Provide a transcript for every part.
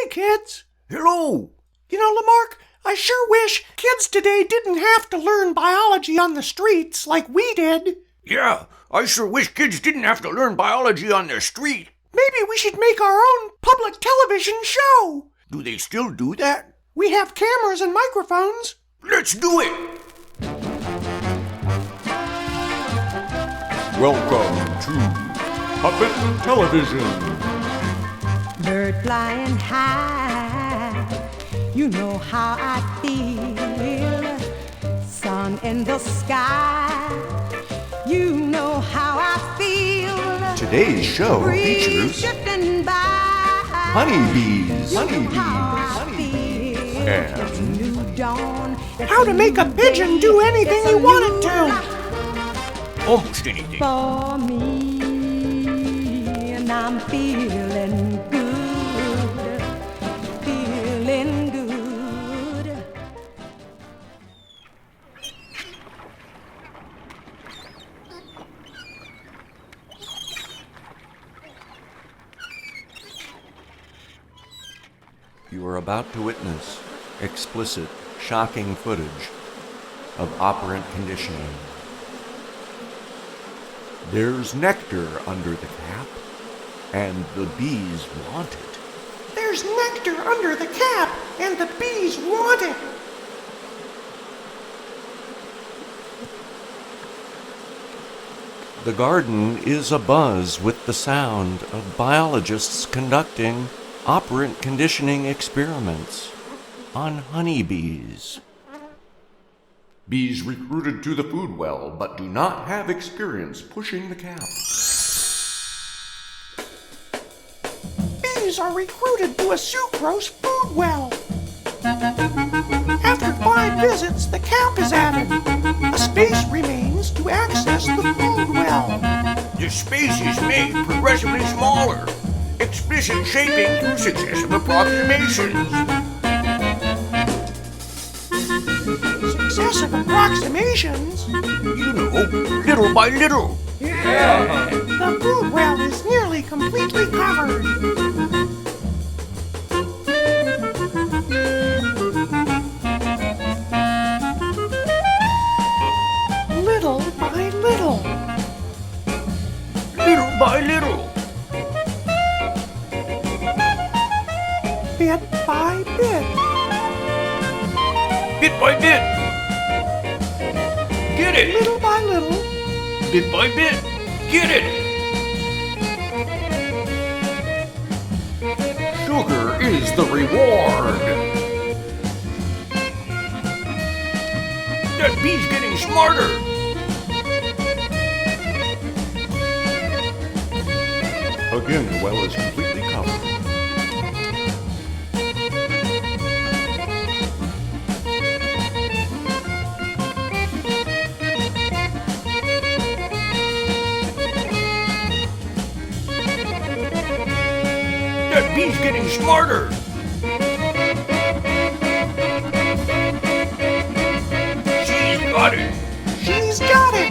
Hey, kids. Hello. You know, Lamarck, I sure wish kids today didn't have to learn biology on the streets like we did. Yeah, I sure wish kids didn't have to learn biology on the street. Maybe we should make our own public television show. Do they still do that? We have cameras and microphones. Let's do it. Welcome to Puppet Television. Bird flying high, you know how I feel. Sun in the sky, you know how I feel. Today's show features Honeybees, and how to make a pigeon do anything you want it to. Almost anything. For me, and I'm feeling good, feeling good. You are about to witness explicit, shocking footage of operant conditioning. There's nectar under the cap, and the bees want it. There's nectar under the cap, and the bees want it. The garden is abuzz with the sound of biologists conducting operant conditioning experiments on honeybees. Bees recruited to the food well, but do not have experience pushing the cap. Bees are recruited to a sucrose food well. After 5 visits, the cap is added. A space remains to access the food well. The space is made progressively smaller. Explicit shaping through successive approximations. Successive approximations? You know, little by little. Yeah. The food well is nearly completely covered. Little by little. Little by little. Bit by bit. Bit by bit. Get it. Little by little. Bit by bit. Get it. Sugar is the reward. That bee's getting smarter. Again, the well is completely covered. That bee's getting smarter. She's got it. She's got it.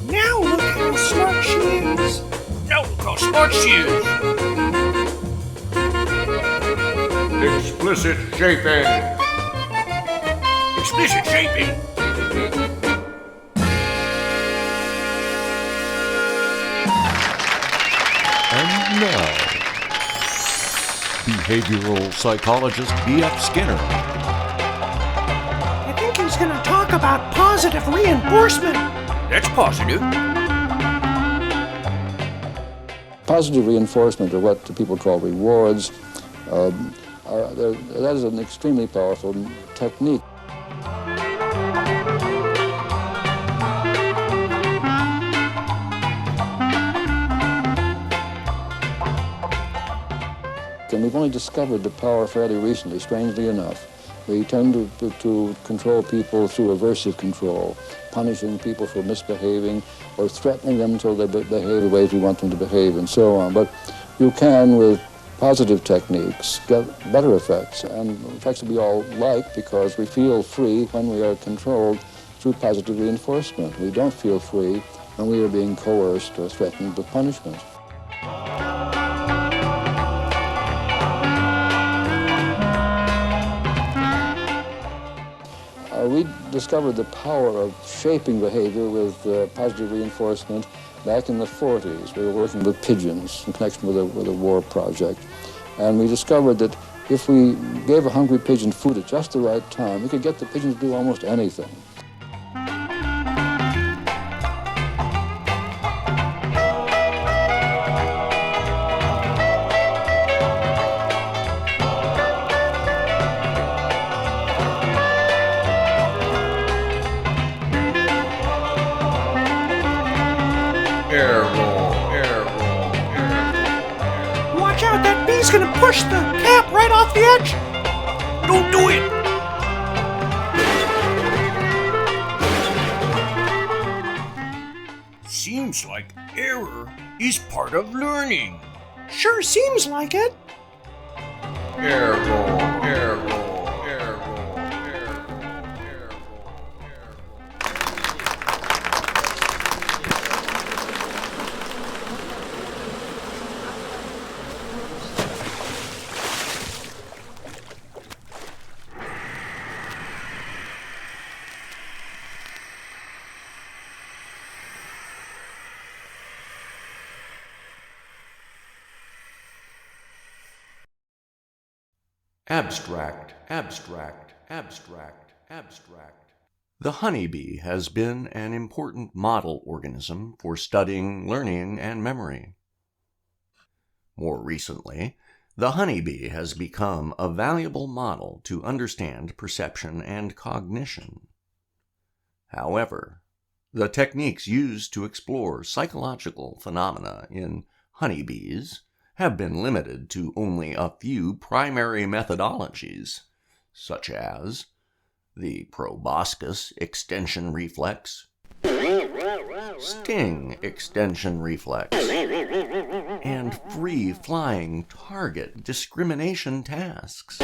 Now look how smart she is. Now look how smart she is. Explicit shaping. Explicit shaping. And now, behavioral psychologist B.F. Skinner. I think he's going to talk about positive reinforcement. That's positive. Positive reinforcement, or what people call rewards, that is an extremely powerful technique. And we've only discovered the power fairly recently, strangely enough. We tend to control people through aversive control, punishing people for misbehaving or threatening them until they behave the ways we want them to behave and so on. But you can, with positive techniques, get better effects, and effects that we all like because we feel free when we are controlled through positive reinforcement. We don't feel free and we are being coerced or threatened with punishment. We discovered the power of shaping behavior with positive reinforcement back in the 40s. We were working with pigeons in connection with a war project. And we discovered that if we gave a hungry pigeon food at just the right time, we could get the pigeon to do almost anything. Watch out, that bee's gonna push the cap right off the edge. Don't do it! Seems like error is part of learning. Sure seems like it. Error. Abstract. The honeybee has been an important model organism for studying learning and memory. More recently, the honeybee has become a valuable model to understand perception and cognition. However, the techniques used to explore psychological phenomena in honeybees have been limited to only a few primary methodologies, such as the proboscis extension reflex, sting extension reflex, and free-flying target discrimination tasks.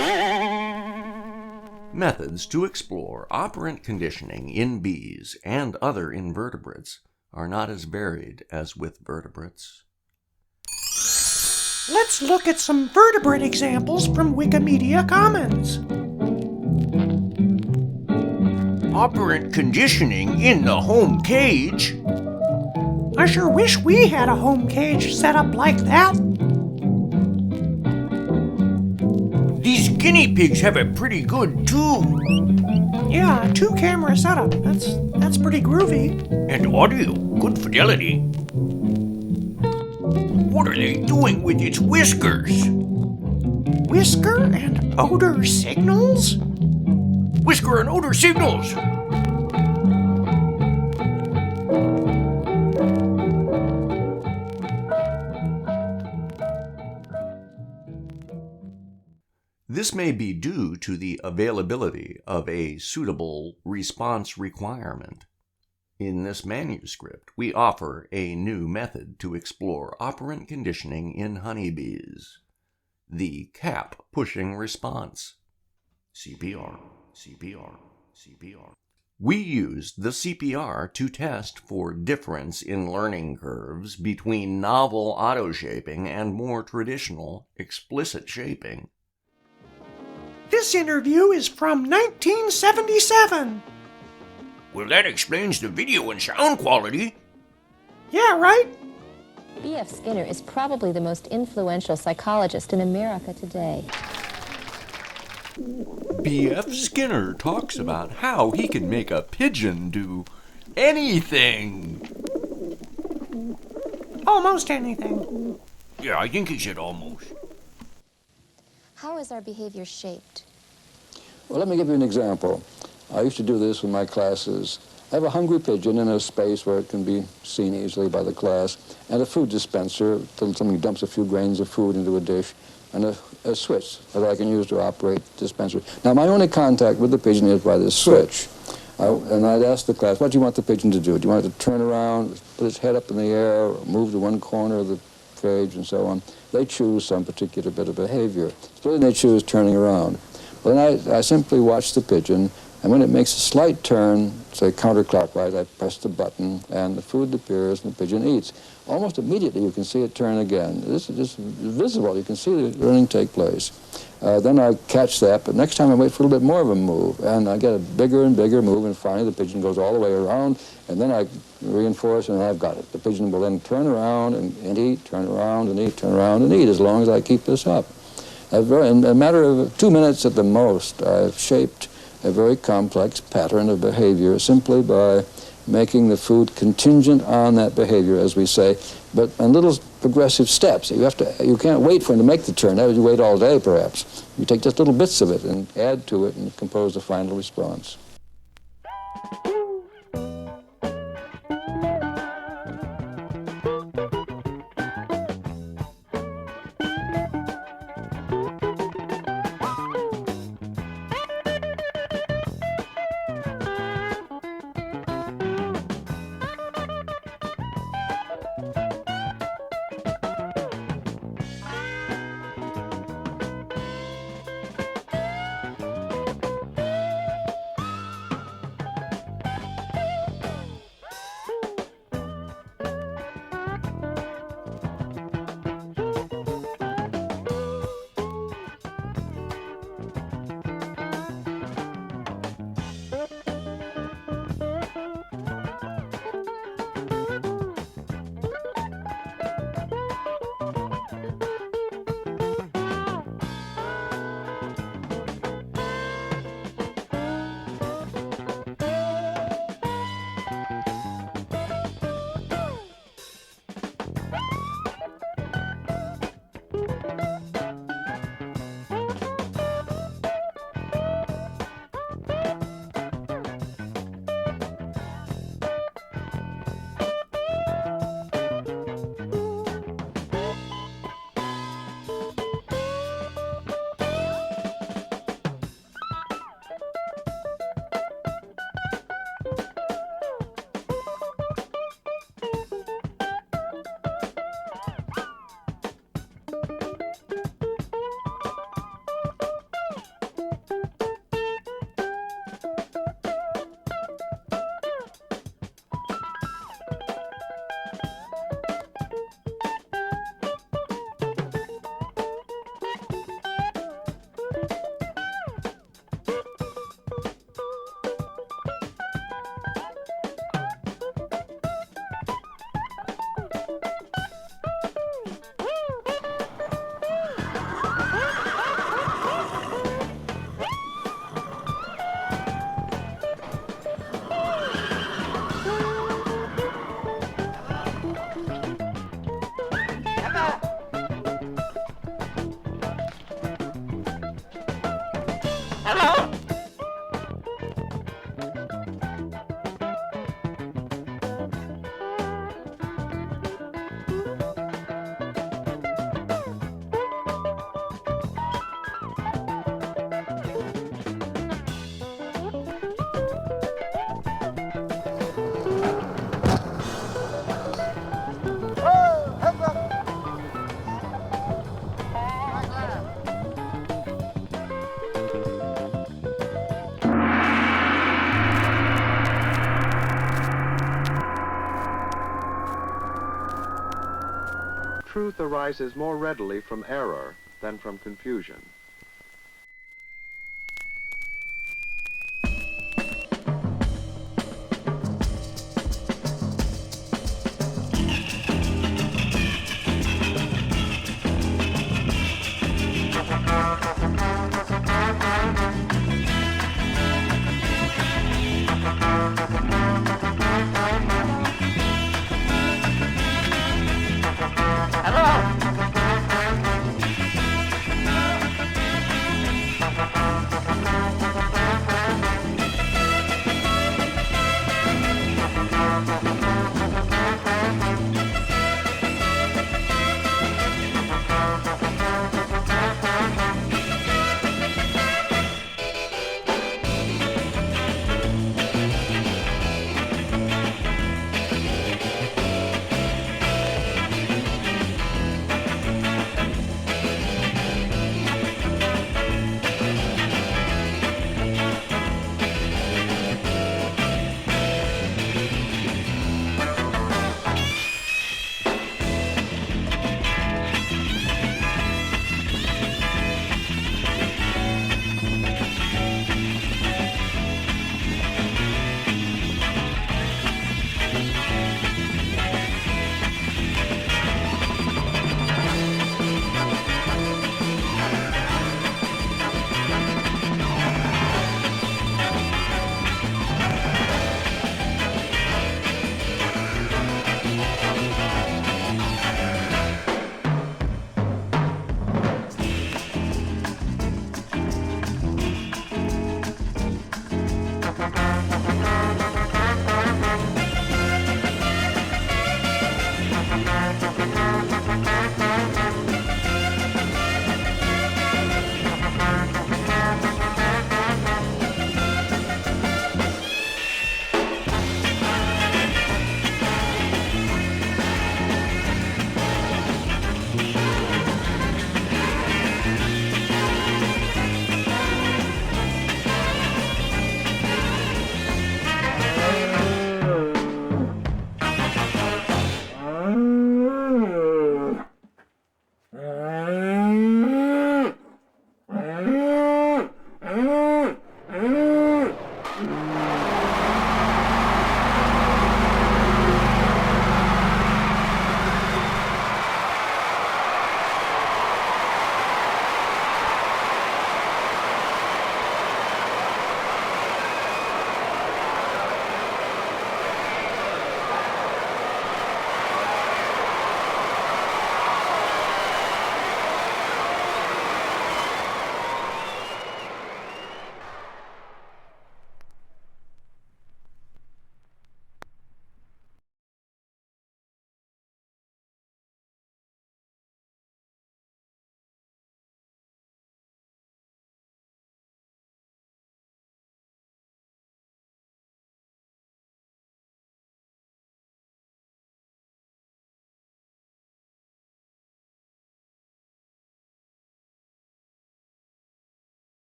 Methods to explore operant conditioning in bees and other invertebrates are not as varied as with vertebrates. Let's look at some vertebrate examples from Wikimedia Commons. Operant conditioning in the home cage? I sure wish we had a home cage set up like that. These guinea pigs have it pretty good too. Yeah, 2-camera setup. That's pretty groovy. And audio, good fidelity. What are they doing with its whiskers? Whisker and odor signals? Whisker and odor signals! This may be due to the availability of a suitable response requirement. In this manuscript, we offer a new method to explore operant conditioning in honeybees, the cap-pushing response. CPR. We used the CPR to test for difference in learning curves between novel auto-shaping and more traditional explicit shaping. This interview is from 1977. Well, that explains the video and sound quality. Yeah, right? B.F. Skinner is probably the most influential psychologist in America today. B.F. Skinner talks about how he can make a pigeon do anything. Almost anything. Yeah, I think he said almost. How is our behavior shaped? Well, let me give you an example. I used to do this with my classes. I have a hungry pigeon in a space where it can be seen easily by the class, and a food dispenser, somebody dumps a few grains of food into a dish, and a switch that I can use to operate the dispenser. Now, my only contact with the pigeon is by this switch. And I'd ask the class, what do you want the pigeon to do? Do you want it to turn around, put its head up in the air, or move to one corner of the cage, and so on? They choose some particular bit of behavior. So then they choose turning around. Well, then I simply watch the pigeon And when it makes a slight turn, say counterclockwise, I press the button and the food appears and the pigeon eats. Almost immediately you can see it turn again. This is just visible. You can see the learning take place. Then I catch that, but next time I wait for a little bit more of a move, and I get a bigger and bigger move, and finally the pigeon goes all the way around, and then I reinforce, and I've got it. The pigeon will then turn around and eat, turn around and eat, turn around and eat, as long as I keep this up. In a matter of 2 minutes at the most, I've shaped a very complex pattern of behavior simply by making the food contingent on that behavior, as we say, but in little progressive steps. You can't wait for him to make the turn. That would you wait all day, perhaps. You take just little bits of it and add to it and compose the final response. Truth arises more readily from error than from confusion.